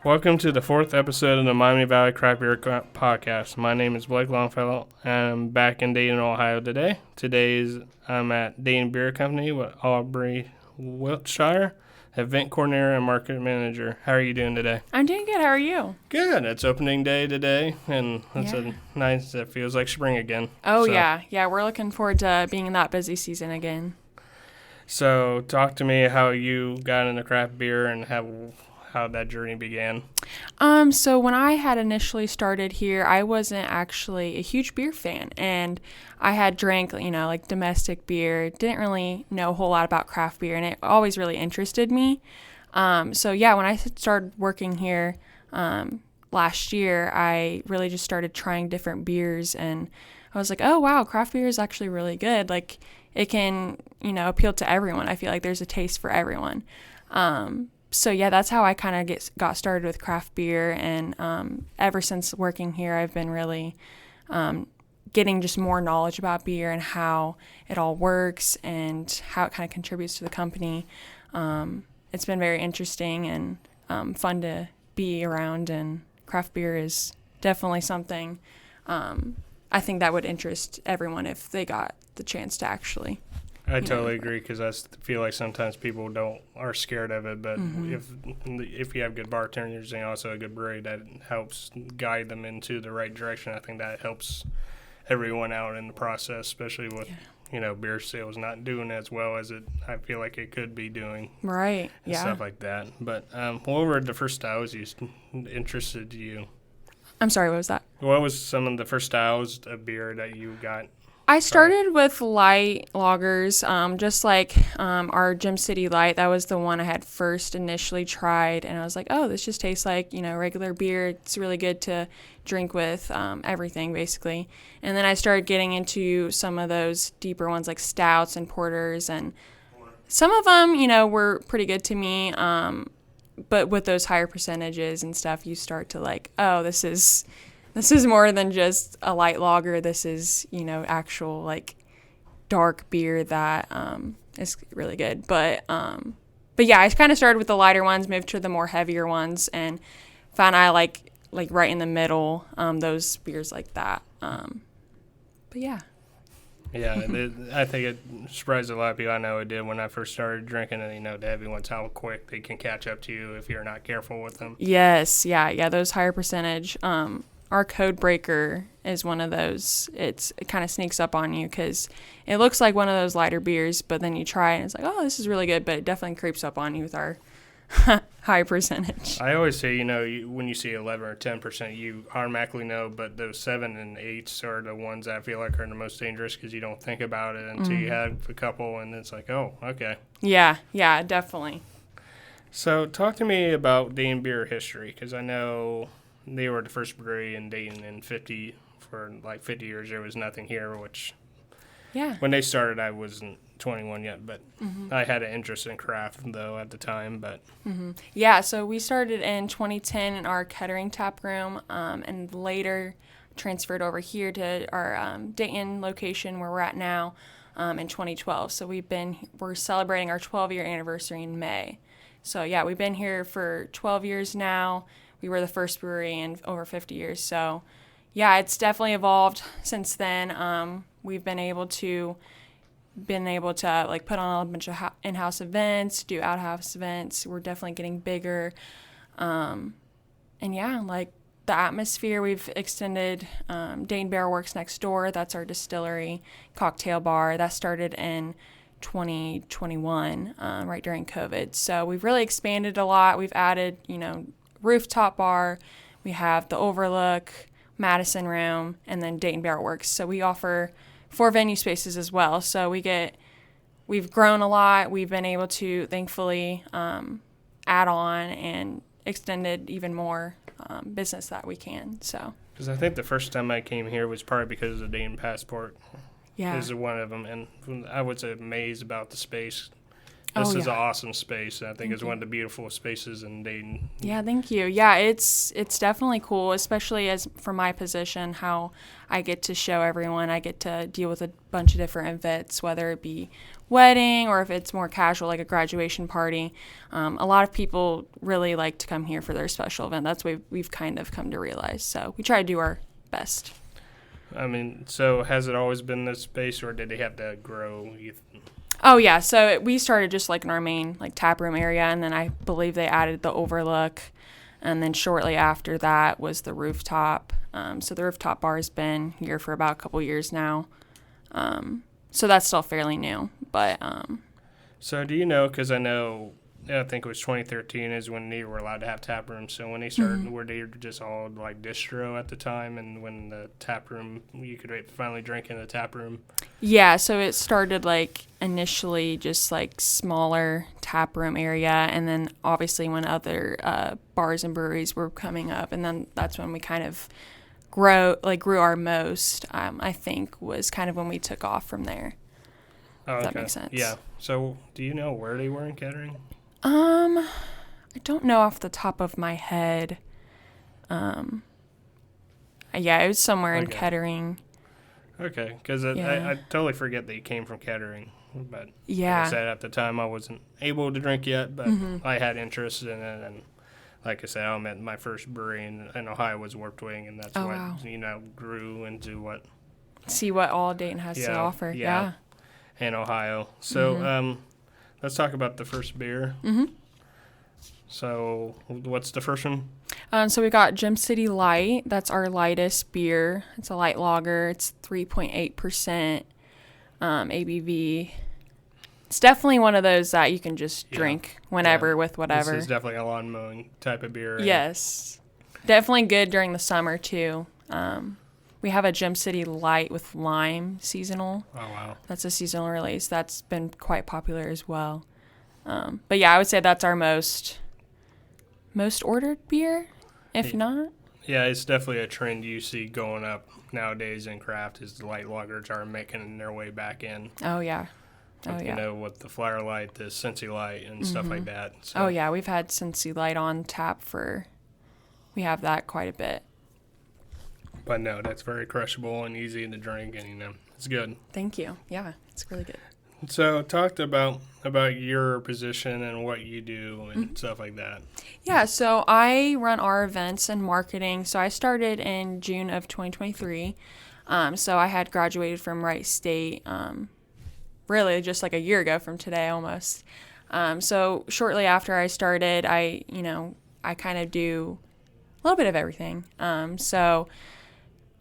Welcome to the fourth episode of the Miami Valley Craft Beer Podcast. My name is Blake Longfellow, and I'm back in Dayton, Ohio today. I'm at Dayton Beer Company with Aubrey Wiltshire, event coordinator and market manager. How are you doing today? I'm doing good. How are you? Good. It's opening day today, and it feels like spring again. Oh, yeah. Yeah, we're looking forward to being in that busy season again. So talk to me how you got into craft beer and how that journey began. So when I had initially started here, I wasn't actually a huge beer fan, and I had drank, like domestic beer, didn't really know a whole lot about craft beer, and it always really interested me. When I started working here last year, I really just started trying different beers, and I was like, oh, wow, craft beer is actually really good. Like, it can, appeal to everyone. I feel like there's a taste for everyone. That's how I kind of got started with craft beer, and ever since working here, I've been really getting just more knowledge about beer and how it all works and how it kind of contributes to the company. It's been very interesting and fun to be around, and craft beer is definitely something I think that would interest everyone if they got the chance to actually. I totally agree, because I feel like sometimes people are scared of it, but if you have good bartenders and also a good brewery that helps guide them into the right direction, I think that helps everyone out in the process, especially with beer sales not doing as well as I feel like it could be doing. Right. And stuff like that. But what were the first styles interested you? I'm sorry, what was that? What was some of the first styles of beer that you got? I started with light lagers, just like our Gym City Light. That was the one I had first initially tried, and I was like, oh, this just tastes like, regular beer. It's really good to drink with everything, basically. And then I started getting into some of those deeper ones like stouts and porters, and some of them, were pretty good to me. But with those higher percentages and stuff, you start to like, oh, this is more than just a light lager. This is, actual like dark beer that is really good. But yeah, I kind of started with the lighter ones, moved to the more heavier ones, and found I like right in the middle, those beers like that. But yeah. Yeah, I think it surprised a lot of people. I know it did when I first started drinking it, the heavy ones, how quick they can catch up to you if you're not careful with them. Yes, yeah, those higher percentage. Our Code Breaker is one of those. It kind of sneaks up on you because it looks like one of those lighter beers, but then you try it and it's like, oh, this is really good, but it definitely creeps up on you with our high percentage. I always say, when you see 11 or 10%, you automatically know, but those 7 and 8s are the ones that I feel like are the most dangerous because you don't think about it until you have a couple, and it's like, oh, okay. Yeah, definitely. So talk to me about Dayton beer history, because I know they were the first brewery in Dayton in 50 years. There was nothing here, which when they started, I wasn't 21 yet, but I had an interest in craft, though, at the time. But Yeah, so we started in 2010 in our Kettering tap room, and later transferred over here to our Dayton location where we're at now in 2012. So we're celebrating our 12-year anniversary in May. So yeah, we've been here for 12 years now. We were the first brewery in over 50 years. So yeah, it's definitely evolved since then. We've been able to like put on a bunch of in-house events, do out-house events. We're definitely getting bigger. And yeah, like the atmosphere, we've extended Dayton Beer Works next door. That's our distillery cocktail bar. That started in 2021, right during COVID. So we've really expanded a lot. We've added, rooftop bar. We have the Overlook, Madison Room, and then Dayton Beer Works. So we offer 4 venue spaces as well. So we've grown a lot. We've been able to thankfully add on and extended even more business that we can. So because I think the first time I came here was probably because of the Dayton Passport. Yeah, is one of them, and I was amazed about the space This Oh, is yeah. an awesome space. I think it's one of the beautiful spaces in Dayton. Yeah, thank you. Yeah, it's definitely cool, especially as for my position, how I get to show everyone. I get to deal with a bunch of different events, whether it be wedding or if it's more casual, like a graduation party. A lot of people really like to come here for their special event. That's what we've kind of come to realize. So we try to do our best. I mean, so has it always been this space, or did they have to grow? Oh yeah, so we started just like in our main like tap room area, and then I believe they added the overlook, and then shortly after that was the rooftop. So the rooftop bar has been here for about a couple years now, so that's still fairly new. But So do you know? Because I think it was 2013 is when they were allowed to have tap rooms. So when they started, were they just all like distro at the time, and when the tap room, you could finally drink in the tap room? yeah, so it started like initially just like smaller tap room area, and then obviously when other bars and breweries were coming up, and then that's when we kind of grew our most. I think was kind of when we took off from there. Oh, If that makes sense. Yeah. So do you know where they were in Kettering? I don't know off the top of my head. Yeah, it was somewhere in Okay. Kettering. Okay, because Yeah. I totally forget that you came from Kettering. But Yeah. like I said, at the time I wasn't able to drink yet, but I had interest in it. And like I said, I met my first brewery in Ohio was Warped Wing, and that's Oh, what, wow. grew into what See what all Dayton has to offer. Yeah. in Ohio. So let's talk about the first beer. So what's the first one? So we got Gem City Light. That's our lightest beer. It's a light lager. It's 3.8% ABV. It's definitely one of those that you can just drink whenever with whatever. This is definitely a lawn mowing type of beer. Yes. Definitely good during the summer, too. We have a Gem City Light with lime seasonal. Oh, wow. That's a seasonal release. That's been quite popular as well. But yeah, I would say that's our most ordered beer, if not. Yeah, it's definitely a trend you see going up nowadays in craft is the light lagers are making their way back in. Oh, yeah. You know, with the Flyer Light, the Cincy Light, and stuff like that. So. Oh, yeah. We've had Cincy Light on tap we have that quite a bit. But no, that's very crushable and easy to drink, and it's good. Thank you. Yeah, it's really good. So talked about your position and what you do and stuff like that. Yeah, so I run our events and marketing. So I started in June of 2023. So I had graduated from Wright State, really just like a year ago from today almost. So shortly after I started, I kind of do a little bit of everything. So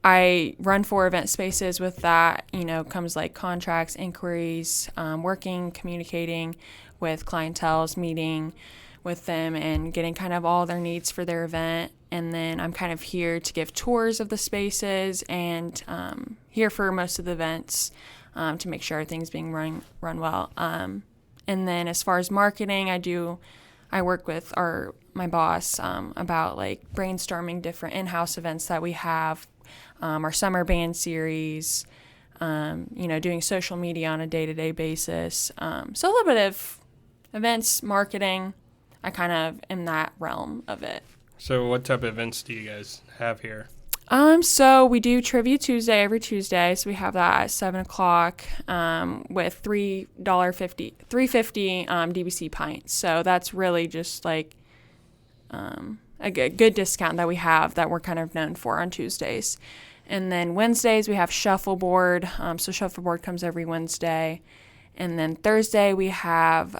I run 4 event spaces. With that, comes like contracts, inquiries, communicating with clienteles, meeting with them and getting kind of all their needs for their event. And then I'm kind of here to give tours of the spaces and here for most of the events to make sure everything's being run well. And then as far as marketing, I work with my boss about like brainstorming different in-house events that we have. Our summer band series, doing social media on a day-to-day basis. So a little bit of events, marketing. I kind of am that realm of it. So what type of events do you guys have here? So we do Trivia Tuesday every Tuesday. So we have that at 7:00 with $3.50 DBC pints. So that's really just like a good discount that we have that we're kind of known for on Tuesdays. And then Wednesdays we have Shuffleboard. So Shuffleboard comes every Wednesday. And then Thursday we have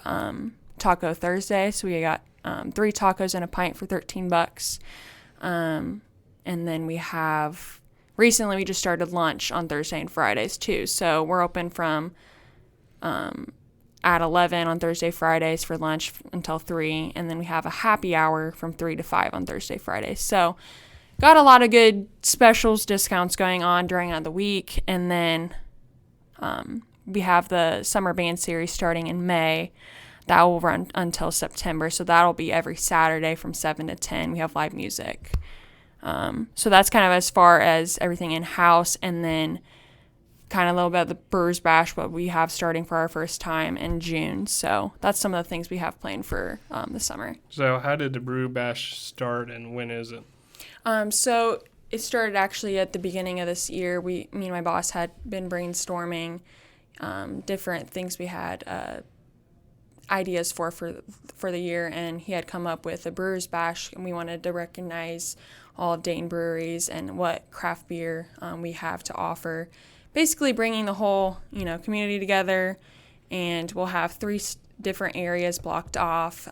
Taco Thursday. So we got 3 tacos and a pint for $13. And then recently we just started lunch on Thursday and Fridays too. So we're open from at 11 on Thursday, Fridays for lunch until 3. And then we have a happy hour from 3 to 5 on Thursday, Fridays. So got a lot of good specials, discounts going on during the week. And then we have the summer band series starting in May. That will run until September. So that'll be every Saturday from 7 to 10. We have live music. So that's kind of as far as everything in-house. And then kind of a little bit of the Brewers Bash, what we have starting for our first time in June. So that's some of the things we have planned for the summer. So how did the Brew Bash start, and when is it? So it started actually at the beginning of this year. Me and my boss had been brainstorming different things we had ideas for the year, and he had come up with a Brewers Bash, and we wanted to recognize all of Dayton breweries and what craft beer we have to offer. Basically bringing the whole, community together, and we'll have 3 different areas blocked off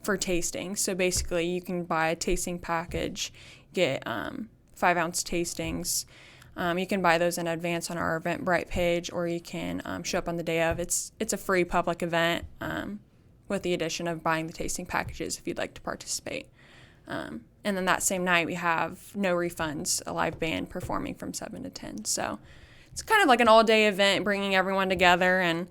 for tasting. So basically you can buy a tasting package, get 5-ounce tastings. You can buy those in advance on our Eventbrite page, or you can show up on the day of. It's a free public event with the addition of buying the tasting packages if you'd like to participate. And then that same night we have no refunds, a live band performing from 7 to 10. So it's kind of like an all-day event, bringing everyone together and,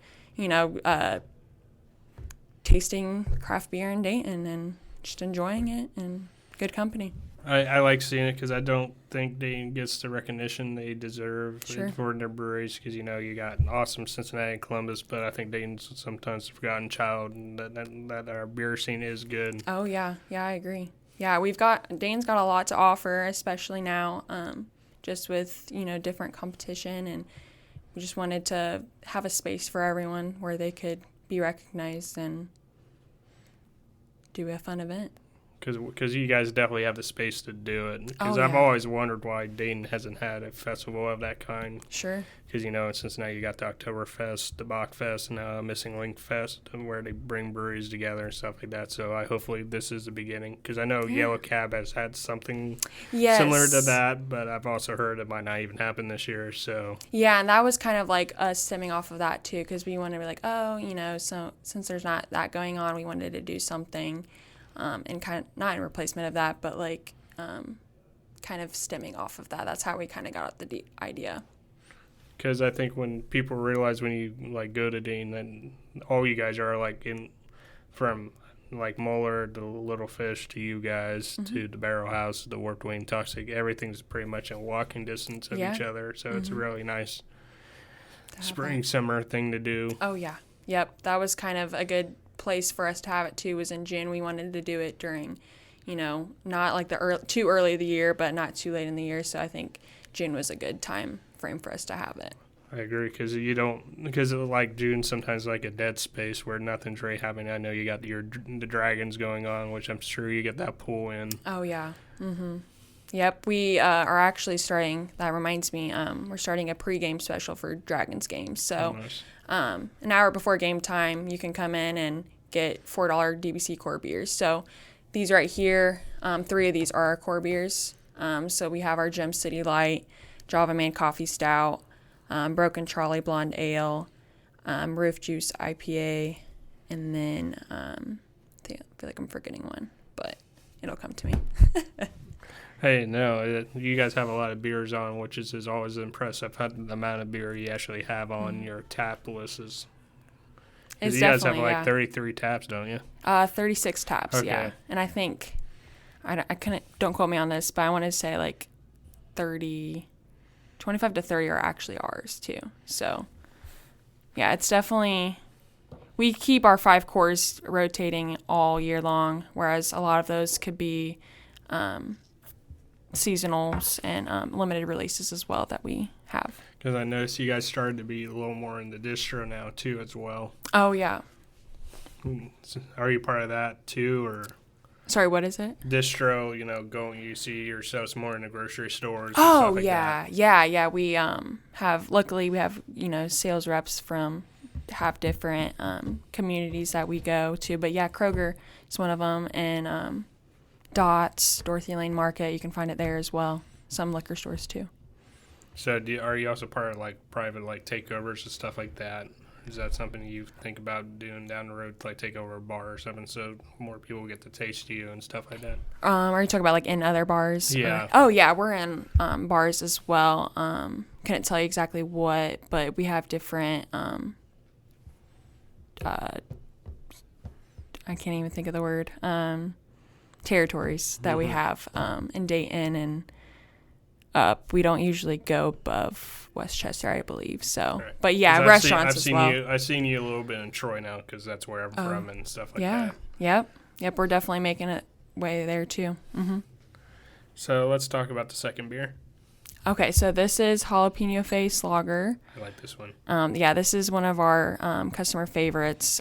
tasting craft beer in Dayton and just enjoying it and good company. I like seeing it because I don't think Dayton gets the recognition they deserve for their breweries, because, you got awesome Cincinnati and Columbus, but I think Dayton's sometimes a forgotten child, and that our beer scene is good. Oh, yeah. Yeah, I agree. Yeah, Dayton's got a lot to offer, especially now, just with, different competition, and we just wanted to have a space for everyone where they could be recognized and do a fun event. Because you guys definitely have the space to do it. Because I've always wondered why Dayton hasn't had a festival of that kind. Sure. Because, in Cincinnati you got the Oktoberfest, the Bachfest, and now Missing Link Fest, where they bring breweries together and stuff like that. So hopefully this is the beginning. Because I know Yellow Cab has had something similar to that, but I've also heard it might not even happen this year. So yeah, and that was kind of like us stemming off of that too, because we wanted to be like, so since there's not that going on, we wanted to do something. And kind of not in replacement of that, but kind of stemming off of that. That's how we kind of got at the idea. Because I think when people realize when you go to Dayton, then all you guys are from Muller to Little Fish to you guys to the Barrel House, the Warped Wing, Toxic, everything's pretty much in walking distance of each other. So it's a really nice spring, summer thing to do. Oh, yeah. Yep. That was kind of a good place for us to have it too, was in June. We wanted to do it during, not too early of the year, but not too late in the year. So I think June was a good time frame for us to have it. I agree, because June sometimes a dead space where nothing's really happening. I know you got the Dragons going on, which I'm sure you get that pool in. Oh yeah. Yep, we are actually starting. That reminds me, we're starting a pregame special for Dragons games. So, nice. An hour before game time, you can come in and get $4 DBC core beers. So, these right here, 3 of these are our core beers. So we have our Gem City Light, Java Man Coffee Stout, Broken Charlie Blonde Ale, Roof Juice IPA, and then I feel like I'm forgetting one, but it'll come to me. Hey, no, you guys have a lot of beers on, which is always impressive. The amount of beer you actually have on your tap list is. It's you guys have 33 taps, don't you? 36 taps, okay. Yeah. And I think, I couldn't, don't quote me on this, but I wanted to say 25 to 30 are actually ours too. So, yeah, it's definitely, we keep our 5 cores rotating all year long, whereas a lot of those could be seasonals and limited releases as well that we have. Because I noticed you guys started to be a little more in the distro now too as well. Oh yeah. Are you part of that too, or? Sorry, what is it? Distro, you see yourselves more in the grocery stores. Oh, and stuff yeah. like that. Yeah. We luckily we have, sales reps have different communities that we go to. But yeah, Kroger is one of them. And Dots, Dorothy Lane Market, you can find it there as well. Some liquor stores too. So are you also part of private takeovers and stuff like that? Is that something you think about doing down the road, take over a bar or something, so more people get to taste you and stuff like that? Are you talking about in other bars? Yeah. Oh yeah, we're in bars as well. Couldn't tell you exactly what, but we have different. I can't even think of the word. Territories that we have in Dayton, and up. We don't usually go above Westchester, I believe. So, Right. but yeah, 'Cause restaurants I've as seen well. I've seen you a little bit in Troy now because that's where I'm from and stuff like that. Yep. We're definitely making it way there too. So let's talk about the second beer. Okay, so this is Jalapeno Face Lager. I like this one. This is one of our customer favorites.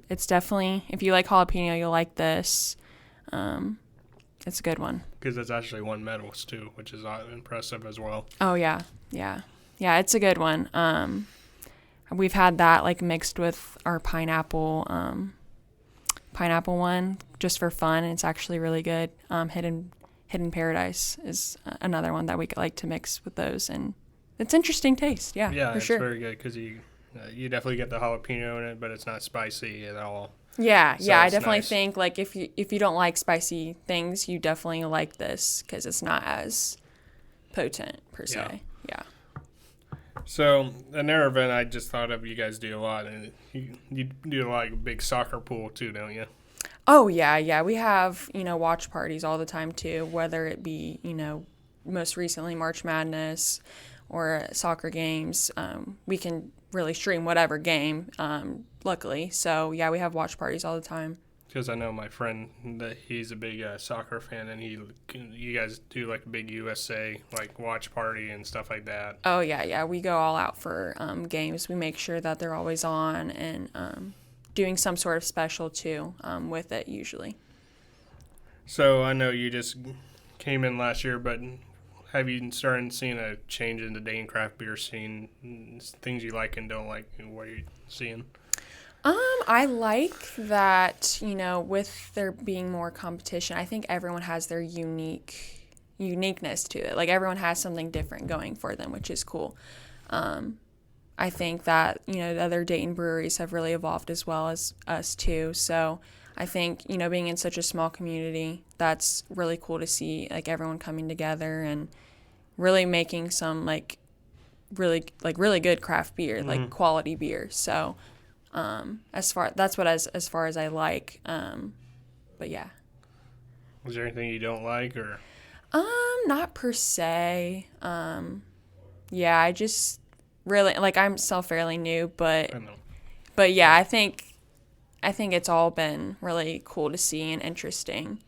It's definitely, if you like jalapeno, you'll like this. It's a good one. Because it's actually won medals too, which is impressive as well. Oh yeah. It's a good one. We've had that like mixed with our pineapple one just for fun, and it's actually really good. Hidden Paradise is another one that we like to mix with those, and it's interesting taste. Yeah, for it's sure. very good because you definitely get the jalapeno in it, but it's not spicy at all. Yeah, So I it's definitely nice. think like if you don't like spicy things, you definitely like this because it's not as potent per se. Yeah. So another event I just thought of, you guys do a lot, and you do like a big soccer pool too, don't you? Oh yeah. We have watch parties all the time too, whether it be most recently March Madness or soccer games. We can really stream whatever game, luckily. So yeah, we have watch parties all the time. Because I know my friend that he's a big soccer fan, and you guys do like a big USA like watch party and stuff like that. Oh yeah. We go all out for games. We make sure that they're always on and doing some sort of special too with it usually. So I know you just came in last year, but have you started seeing a change in the Dayton craft beer scene? Things you like and don't like? What are you seeing? I like that, with there being more competition, I think everyone has their uniqueness to it. Like everyone has something different going for them, which is cool. I think that, the other Dayton breweries have really evolved as well as us too. So I think, being in such a small community, that's really cool to see, like everyone coming together and really making some really good craft beer, like quality beer. So as far as I like, but yeah. Is there anything you don't like or? Not per se. Yeah, I just really I'm still fairly new, but I know. But yeah, I think it's all been really cool to see and interesting.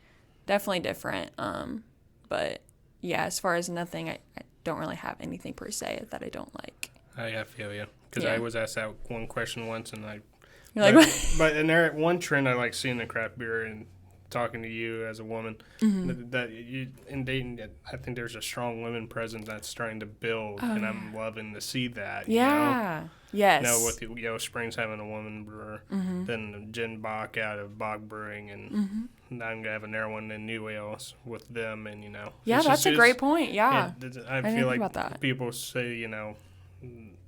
Definitely different. But yeah, as far as nothing, I don't really have anything per se that I don't like. I feel you. Because Yeah. I was asked that one question once, and You're like, what? but and there one trend I like seeing in craft beer and talking to you as a woman that you in Dayton, I think there's a strong women presence that's starting to build, and I'm loving to see that. Yeah. Yes. With Yellow Springs having a woman brewer, then Jen Bach out of Bog Brewing, and now I'm gonna have another one in New Wales with them, and Yeah, it's that's just- a great point. Yeah. I didn't feel think like about that. people say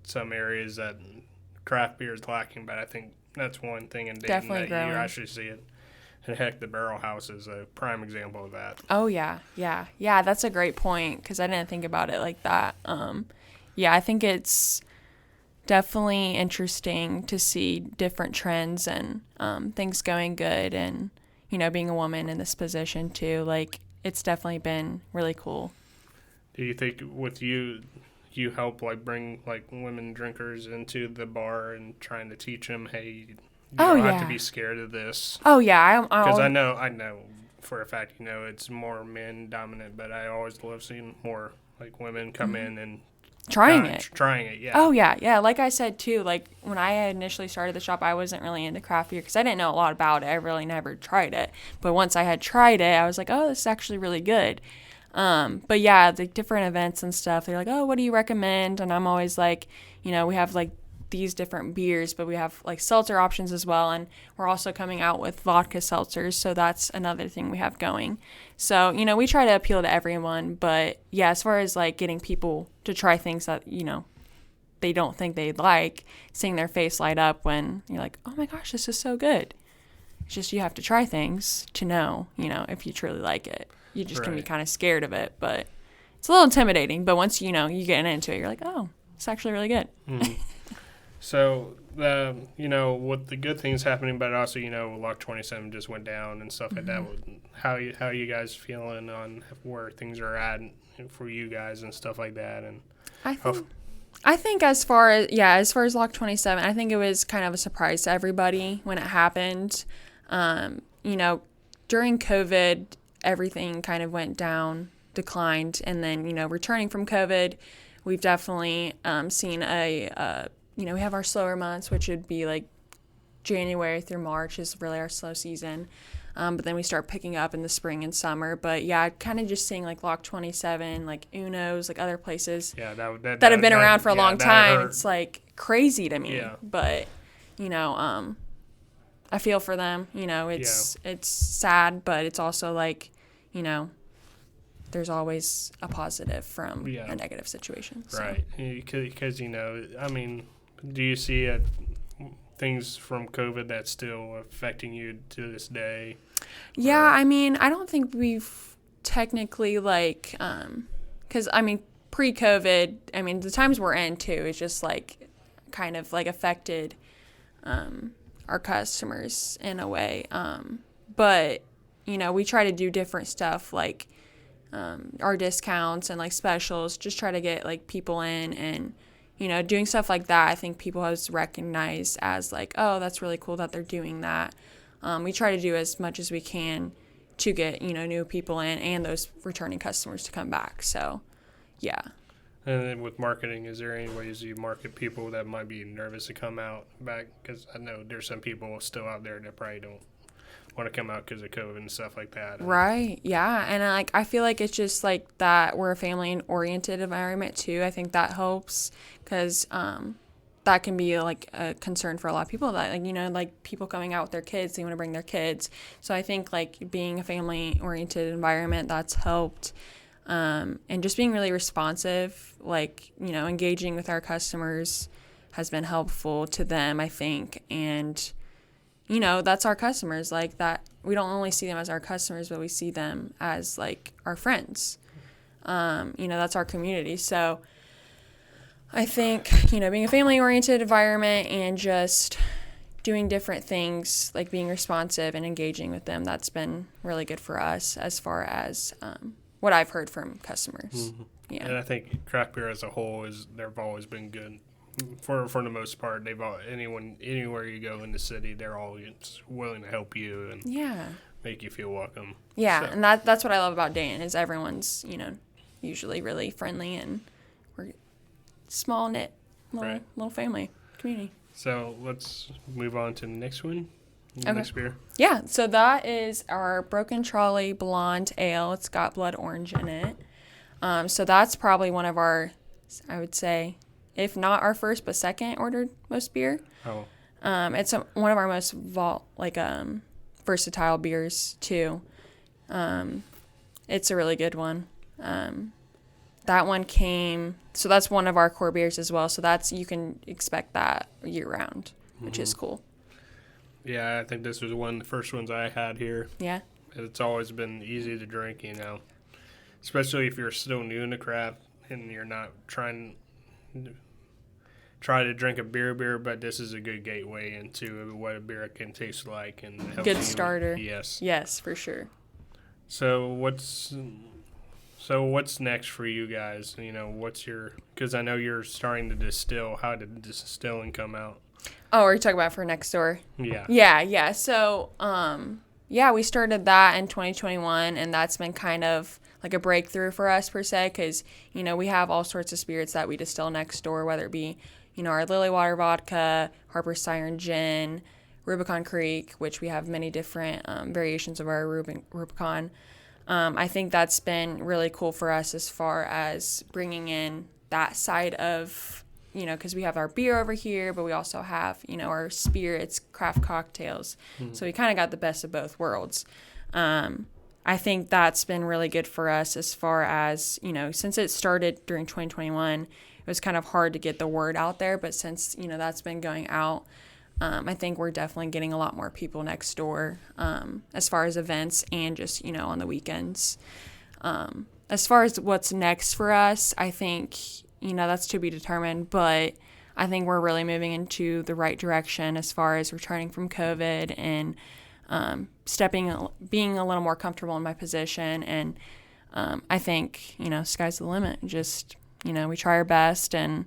some areas that craft beer is lacking, but I think that's one thing in Dayton Definitely that growing. you actually see it. And heck, the Barrel House is a prime example of that. Oh yeah. That's a great point because I didn't think about it like that. I think it's definitely interesting to see different trends and things going good, and being a woman in this position too. Like it's definitely been really cool. Do you think with you help bring women drinkers into the bar and trying to teach them, hey, you don't have to be scared of this? Oh yeah, Because I know for a fact it's more men dominant, but I always love seeing more women come in and trying it. Yeah. Oh yeah. Like I said too, when I had initially started the shop, I wasn't really into craft beer because I didn't know a lot about it. I really never tried it. But once I had tried it, I was like, oh, this is actually really good. But yeah, the different events and stuff, they're like, oh, what do you recommend? And I'm always like, we have these different beers, but we have seltzer options as well, and we're also coming out with vodka seltzers, so that's another thing we have going. So we try to appeal to everyone, but yeah, as far as getting people to try things that they don't think they'd like, seeing their face light up when you're like, oh my gosh, this is so good. It's just you have to try things to know if you truly like it. You just can be kind of scared of it, but it's a little intimidating. But once you get into it, you're like, oh, it's actually really good. So, with the good things happening, but also, Lock 27 just went down and stuff like that. How are you guys feeling on where things are at for you guys and stuff like that? And I think as far as Lock 27, I think it was kind of a surprise to everybody when it happened. During COVID, everything kind of went down, declined, and then, returning from COVID, we've definitely seen we have our slower months, which would be like January through March is really our slow season. But then we start picking up in the spring and summer. But yeah, kind of just seeing like Lock 27, like Uno's, like other places that have been around for a long time. It's like crazy to me. Yeah. But, I feel for them. It's sad, but it's also like, there's always a positive from a negative situation. So. Right. Because, do you see things from COVID that's still affecting you to this day? Yeah, I don't think we've technically because pre-COVID, the times we're in too, is just like kind of like affected our customers in a way. But, we try to do different stuff like our discounts and like specials, just try to get like people in and, doing stuff like that. I think people have recognized as like, oh, that's really cool that they're doing that. We try to do as much as we can to get, new people in and those returning customers to come back. So, yeah. And then with marketing, is there any ways you market people that might be nervous to come out back? Because I know there's some people still out there that probably don't want to come out because of COVID and stuff like that. Right, yeah. And I feel like it's just like that we're a family-oriented environment too. I think that helps because that can be like a concern for a lot of people that like people coming out with their kids, they want to bring their kids. So I think like being a family-oriented environment, that's helped. And just being really responsive, like, engaging with our customers has been helpful to them, I think. And, that's our customers. Like that, we don't only see them as our customers, but we see them as like our friends. That's our community. So I think, being a family-oriented environment and just doing different things, like being responsive and engaging with them, that's been really good for us as far as what I've heard from customers. Mm-hmm. Yeah. And I think craft beer as a whole they've always been good for the most part. Anywhere you go in the city, they're always willing to help you and make you feel welcome. Yeah, so. And that's what I love about Dayton is everyone's usually really friendly and we're small knit little family community. So let's move on to the next one. Next beer. Yeah, so that is our Broken Trolley Blonde Ale. It's got blood orange in it. So that's probably one of our, I would say, if not our first, but second ordered most beer. Oh. It's one of our most versatile beers too. It's a really good one. That one came, so that's one of our core beers as well. So you can expect that year round, which is cool. Yeah, I think this was one of the first ones I had here. Yeah. It's always been easy to drink, especially if you're still new in the craft and you're not trying to drink a beer, but this is a good gateway into what a beer can taste like and help good starter. Yes, for sure. So what's next for you guys? Because I know you're starting to distill. How did distilling come out? Oh, are you talking about for next door? Yeah. Yeah. So, we started that in 2021, and that's been kind of like a breakthrough for us per se, because, we have all sorts of spirits that we distill next door, whether it be, our Lily Water Vodka, Harper's Siren Gin, Rubicon Creek, which we have many different variations of our Rubicon. I think that's been really cool for us as far as bringing in that side of, because we have our beer over here, but we also have, our spirits, craft cocktails. Mm-hmm. So we kind of got the best of both worlds. I think that's been really good for us as far as, since it started during 2021, it was kind of hard to get the word out there. But since, that's been going out, I think we're definitely getting a lot more people next door as far as events and just, on the weekends. As far as what's next for us, I think, that's to be determined. But I think we're really moving into the right direction as far as returning from COVID and being a little more comfortable in my position. And I think, sky's the limit. Just, we try our best and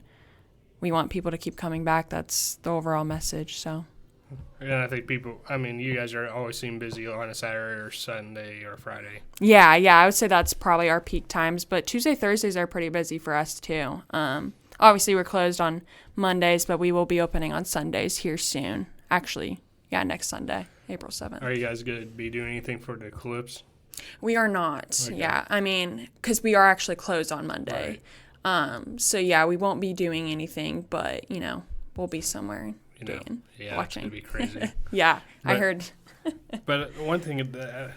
we want people to keep coming back. That's the overall message. So. And I think you guys are always seem busy on a Saturday or Sunday or Friday. Yeah, I would say that's probably our peak times. But Tuesday, Thursdays are pretty busy for us too. Obviously, we're closed on Mondays, but we will be opening on Sundays here soon. Actually, next Sunday, April 7th. Are you guys going to be doing anything for the Eclipse? We are not. Okay. Yeah, because we are actually closed on Monday. Right. So, we won't be doing anything, but, we'll be somewhere watching. It's going to be crazy. I heard. But one thing that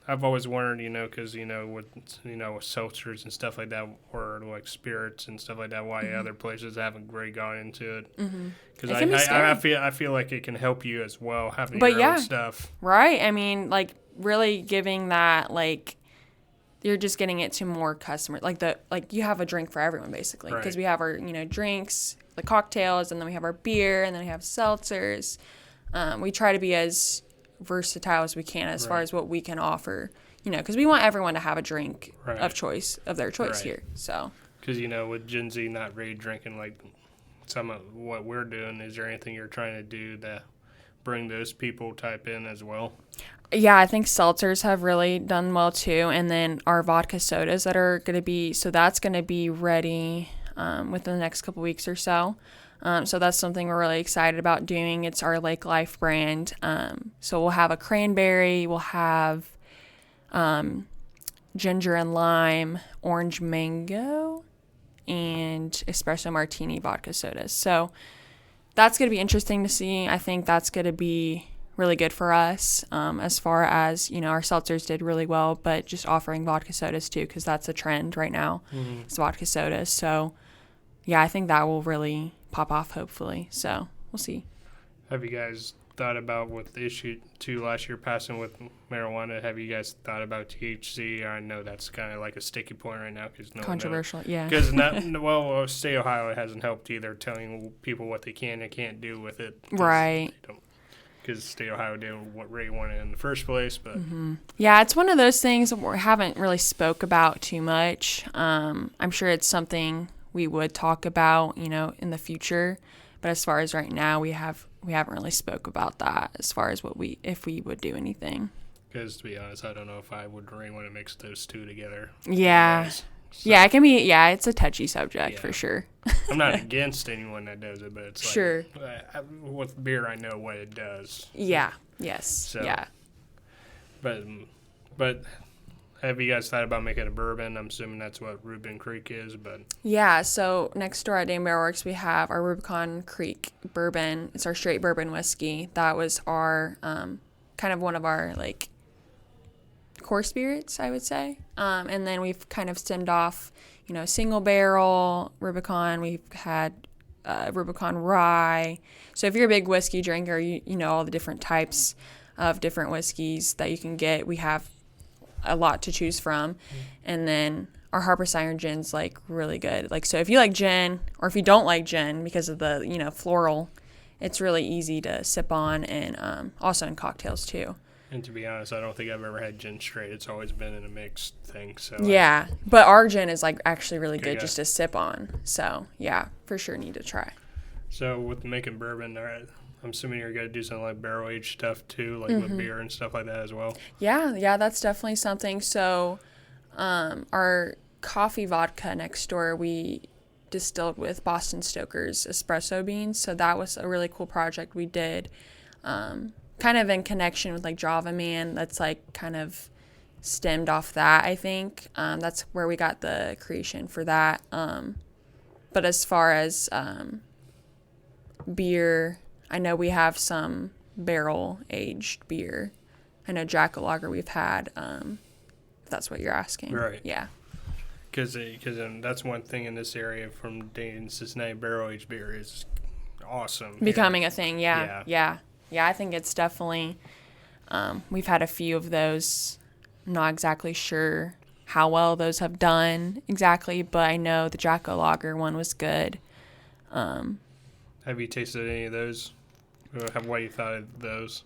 I've always wondered, because, with seltzers and stuff like that, or like spirits and stuff like that, why other places haven't really gone into it. Because I feel like it can help you as well, having your own stuff. Right. Really giving that, you're just getting it to more customers. You have a drink for everyone, basically. Because we have our, drinks, the cocktails, and then we have our beer, and then we have seltzers. We try to be as versatile as we can as far as what we can offer, because we want everyone to have a drink of their choice here. So, because with Gen Z not really drinking like some of what we're doing, is there anything you're trying to do to bring those people type in as well? Yeah, I think seltzers have really done well too, and then our vodka sodas that are going to be, so that's going to be ready within the next couple weeks or so. So that's something we're really excited about doing. It's our Lake Life brand. So we'll have a cranberry, we'll have ginger and lime, orange mango, and espresso martini vodka sodas. So that's going to be interesting to see. I think that's going to be really good for us as far as, our seltzers did really well, but just offering vodka sodas too, because that's a trend right now. It's vodka sodas. So, I think that will really pop off, hopefully. So we'll see. Have you guys thought about, with the issue too last year passing with marijuana, have you guys thought about THC? I know that's kind of like a sticky point right now, because controversial, yeah. Because state of Ohio hasn't helped either, telling people what they can and can't do with it. Right. Because state of Ohio didn't really want it in the first place, but yeah, it's one of those things that we haven't really spoke about too much. I'm sure it's something we would talk about, in the future. But as far as right now, we haven't really spoke about that as far as if we would do anything. Because to be honest, I don't know if I would really want to mix those two together. Yeah. So, it can be. Yeah, it's a touchy subject for sure. I'm not against anyone that does it, but it's sure. With beer, I know what it does. Yeah. Yes. So, yeah. But have you guys thought about making a bourbon? I'm assuming that's what Rubin Creek is, but yeah. So next door at Dayton Beer Works, we have our Rubicon Creek bourbon. It's our straight bourbon whiskey. That was our kind of one of our core spirits, I would say. And then we've kind of stemmed off, single barrel Rubicon. We've had Rubicon rye. So if you're a big whiskey drinker, you know all the different types of different whiskeys that you can get. We have a lot to choose from. And then our Harper's Iron gin's really good. So if you like gin, or if you don't like gin because of the floral, it's really easy to sip on, and also in cocktails too. And to be honest, I don't think I've ever had gin straight. It's always been in a mixed thing. So yeah, but our gin is actually really good just to sip on. So yeah, for sure need to try. So with making bourbon, I'm assuming you're going to do something like barrel aged stuff too, with beer and stuff like that as well. Yeah, that's definitely something. So our coffee vodka next door, we distilled with Boston Stoker's espresso beans. So that was a really cool project we did. Kind of in connection with Java Man. That's kind of stemmed off that, I think. That's where we got the creation for that. But as far as beer, I know we have some barrel aged beer. I know Jack Lager we've had, if that's what you're asking. Right. Yeah. Because that's one thing in this area from Dayton, Cincinnati, barrel aged beer is awesome. Becoming a thing, yeah. Yeah, I think it's definitely, we've had a few of those. I'm not exactly sure how well those have done exactly, but I know the Jack Lager one was good. Have you tasted any of those? What you thought of those?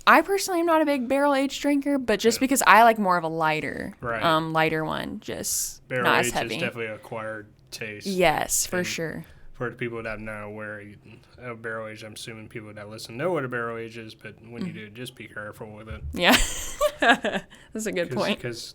I personally am not a big barrel aged drinker, but just because I like more of a lighter one, just Barrel not as aged heavy. is definitely an acquired taste. Yes, for sure. For the people that are not aware of barrel aged, I'm assuming people that listen know what a barrel aged is, but when you do, just be careful with it. Yeah, that's a good point. Because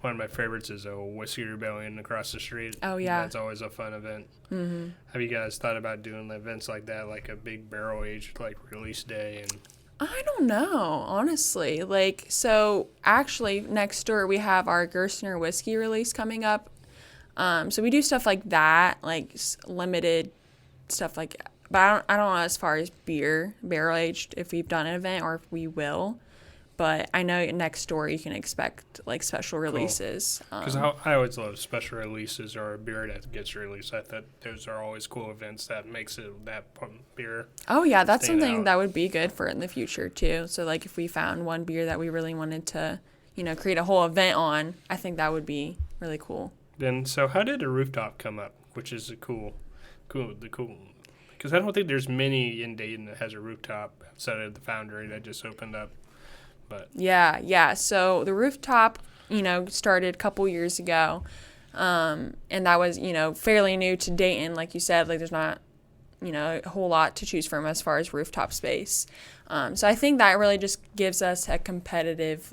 one of my favorites is a Whiskey Rebellion across the street. Oh, yeah. That's always a fun event. Mm-hmm. Have you guys thought about doing events like that, like a big barrel aged like release day? And I don't know, honestly. Like, so actually next door we have our Gerstner whiskey release coming up. So we do stuff like that, like limited stuff like, but I don't know as far as beer, barrel aged, if we've done an event or if we will. But I know next door you can expect like special releases. Because I always love special releases or a beer that gets released. I thought those are always cool events that makes it that beer. Oh yeah, that's something that would be good for in the future too. So like if we found one beer that we really wanted to, create a whole event on, I think that would be really cool. Then so how did the rooftop come up? Which is cool. Because I don't think there's many in Dayton that has a rooftop outside of the Foundry that just opened up. But yeah. So the rooftop, started a couple years ago, and that was fairly new to Dayton. Like you said, like there's not a whole lot to choose from as far as rooftop space. So I think that really just gives us a competitive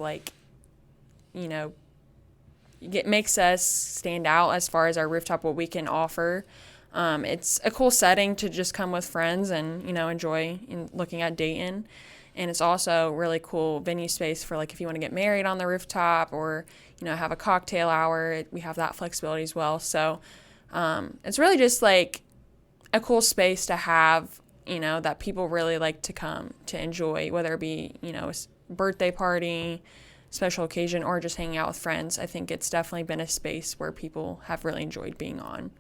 it makes us stand out as far as our rooftop, what we can offer. It's a cool setting to just come with friends and enjoy looking at Dayton. And it's also really cool venue space for like if you want to get married on the rooftop or have a cocktail hour. We have that flexibility as well. So it's really just like a cool space to have, that people really like to come to enjoy, whether it be a birthday party, special occasion, or just hanging out with friends. I think it's definitely been a space where people have really enjoyed being on.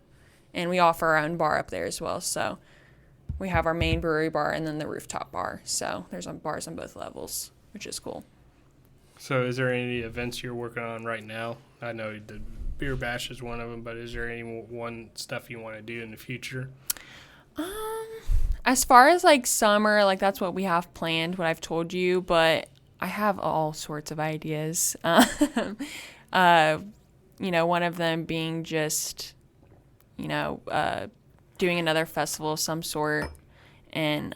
And we offer our own bar up there as well. So we have our main brewery bar and then the rooftop bar. So there's bars on both levels, which is cool. So is there any events you're working on right now? I know the Beer Bash is one of them, but is there any one stuff you want to do in the future? As far as like summer, like that's what we have planned, what I've told you, but I have all sorts of ideas. One of them being just, doing another festival of some sort and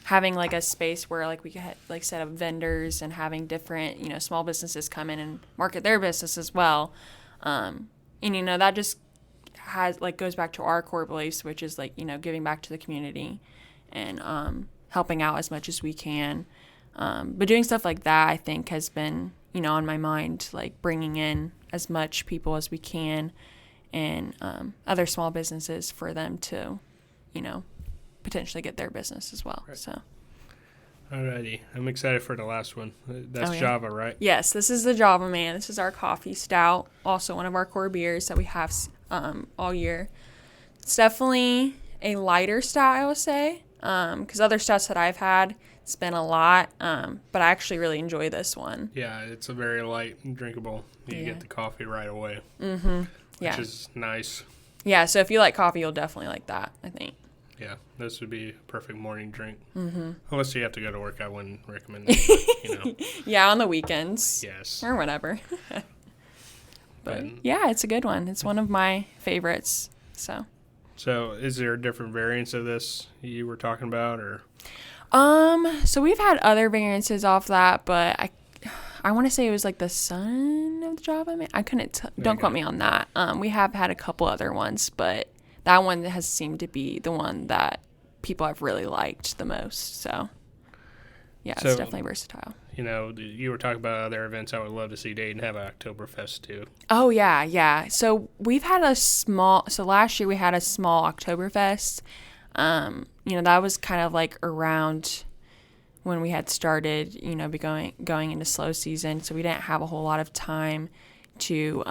having like a space where like we could like set up vendors and having different small businesses come in and market their business as well. And that just goes back to our core beliefs, which is like giving back to the community and helping out as much as we can. But doing stuff like that I think has been on my mind, like bringing in as much people as we can and other small businesses for them to, potentially get their business as well. Right. So, alrighty, I'm excited for the last one. That's Java, right? Yes, this is the Java Man. This is our coffee stout, also one of our core beers that we have all year. It's definitely a lighter stout, I would say, because other stouts that I've had, it's been a lot, but I actually really enjoy this one. Yeah, it's a very light and drinkable. You get the coffee right away. Mm-hmm. Yeah. Which is nice. Yeah, so if you like coffee, you'll definitely like that, I think. Yeah, this would be a perfect morning drink. Mm-hmm. Unless you have to go to work, I wouldn't recommend it. Yeah, on the weekends. Yes. Or whatever. But yeah, it's a good one. It's one of my favorites. So is there different variants of this you were talking about, or? So we've had other variances off that, but I want to say it was like the son of the Java Man. I couldn't. Don't quote me on that. We have had a couple other ones, but that one has seemed to be the one that people have really liked the most. So yeah, it's definitely versatile. You were talking about other events. I would love to see Dayton have an Oktoberfest too. Oh yeah. So we've had so last year we had a small Oktoberfest. That was kind of like around when we had started, be going into slow season. So we didn't have a whole lot of time to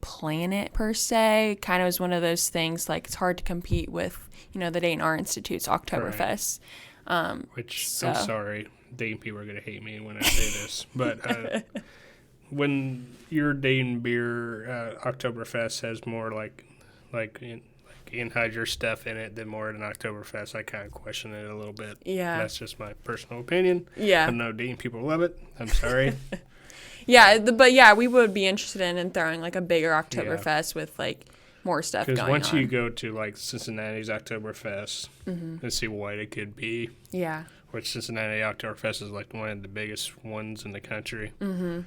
plan it per se. Kind of was one of those things like it's hard to compete with, the Dayton Art Institute's Oktoberfest. Right. I'm sorry, Dayton people are going to hate me when I say this, but when your Dayton beer Oktoberfest has more like Anheuser stuff in it than more at an Oktoberfest. I kind of question it a little bit. Yeah. That's just my personal opinion. Yeah. I know Dayton people love it. I'm sorry. Yeah, but yeah, we would be interested in throwing like a bigger Oktoberfest with like more stuff going on. Because once you go to like Cincinnati's Oktoberfest and see what it could be. Yeah. Which Cincinnati Oktoberfest is like one of the biggest ones in the country. Mm-hmm.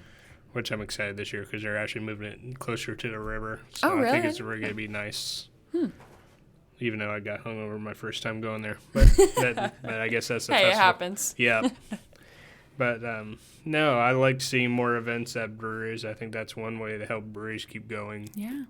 Which I'm excited this year because they're actually moving it closer to the river. So really? I think it's really going to be nice. Even though I got hungover my first time going there. But I guess that's the hey, festival. it happens. Yeah. But, no, I like seeing more events at breweries. I think that's one way to help breweries keep going. Yeah.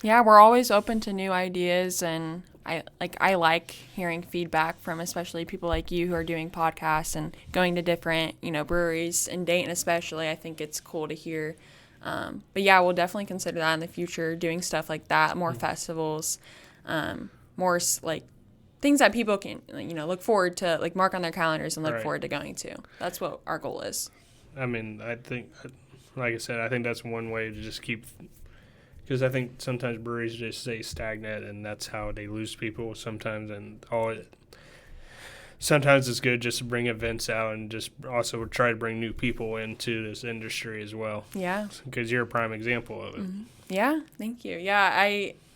Yeah, we're always open to new ideas, and I like hearing feedback from especially people like you who are doing podcasts and going to different, breweries in Dayton especially. I think it's cool to hear. But yeah, we'll definitely consider that in the future, doing stuff like that, more festivals, more like things that people can, look forward to, like mark on their calendars and look forward to going to. That's what our goal is. I mean, I think, like I said, I think that's one way to just keep, because I think sometimes breweries just stay stagnant, and that's how they lose people sometimes. And sometimes it's good just to bring events out and just also try to bring new people into this industry as well. Yeah. Because you're a prime example of it. Mm-hmm. Yeah, thank you. Yeah,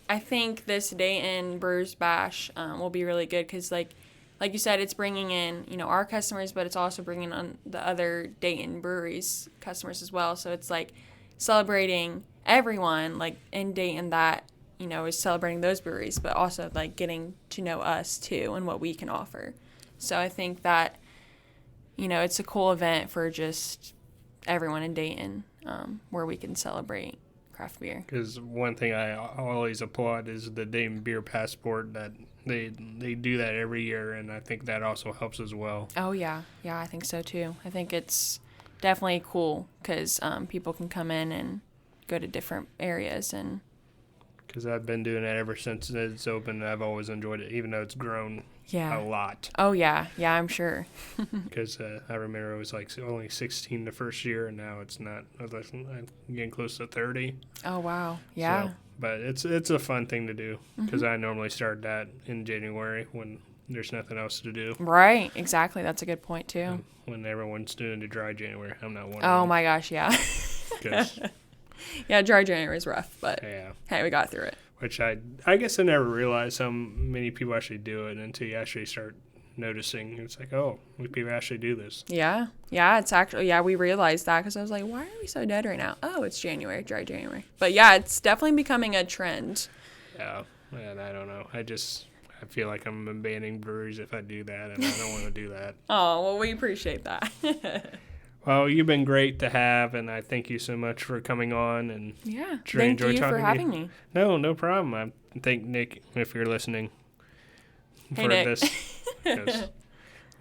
I think this Dayton Brewers Bash will be really good because, like you said, it's bringing in, our customers, but it's also bringing on the other Dayton breweries customers as well. So it's like celebrating everyone, like in Dayton that, is celebrating those breweries, but also like getting to know us too and what we can offer. So I think that, it's a cool event for just everyone in Dayton where we can celebrate craft beer. Because one thing I always applaud is the Dayton Beer Passport, that they do that every year, and I think that also helps as well. Oh, yeah. Yeah, I think so, too. I think it's definitely cool because people can come in and go to different areas. And because I've been doing that ever since it's open, and I've always enjoyed it, even though it's grown a lot. Oh, yeah. Yeah, I'm sure. Because I remember it was like only 16 the first year, and now it's not. I'm getting close to 30. Oh, wow. Yeah. So, but it's a fun thing to do because I normally start that in January when there's nothing else to do. Right. Exactly. That's a good point, too. When everyone's doing the dry January. I'm not one of them. Oh, my gosh. Yeah. Yeah, dry January is rough, but hey, we got through it. Which I guess I never realized how many people actually do it until you actually start noticing. It's like, oh, people actually do this. Yeah. Yeah, it's actually, we realized that because I was like, why are we so dead right now? Oh, it's January, dry January. But yeah, it's definitely becoming a trend. Yeah, and I don't know. I feel like I'm abandoning breweries if I do that, and I don't want to do that. Oh, well, we appreciate that. Well, you've been great to have, and I thank you so much for coming on. And thank you for having me. No problem. I thank Nick, if you're listening, for Nick. This. Because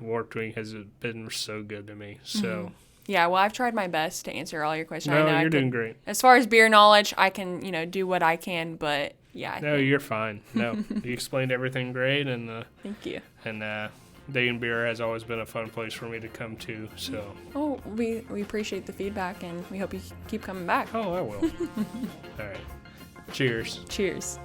Warped Wing has been so good to me. So yeah, well, I've tried my best to answer all your questions. No, you're doing great. As far as beer knowledge, I can, do what I can, but yeah. You're fine. No, you explained everything great, and thank you. And Dayton Beer has always been a fun place for me to come to. So. Oh, we appreciate the feedback, and we hope you keep coming back. Oh, I will. All right. Cheers. Cheers.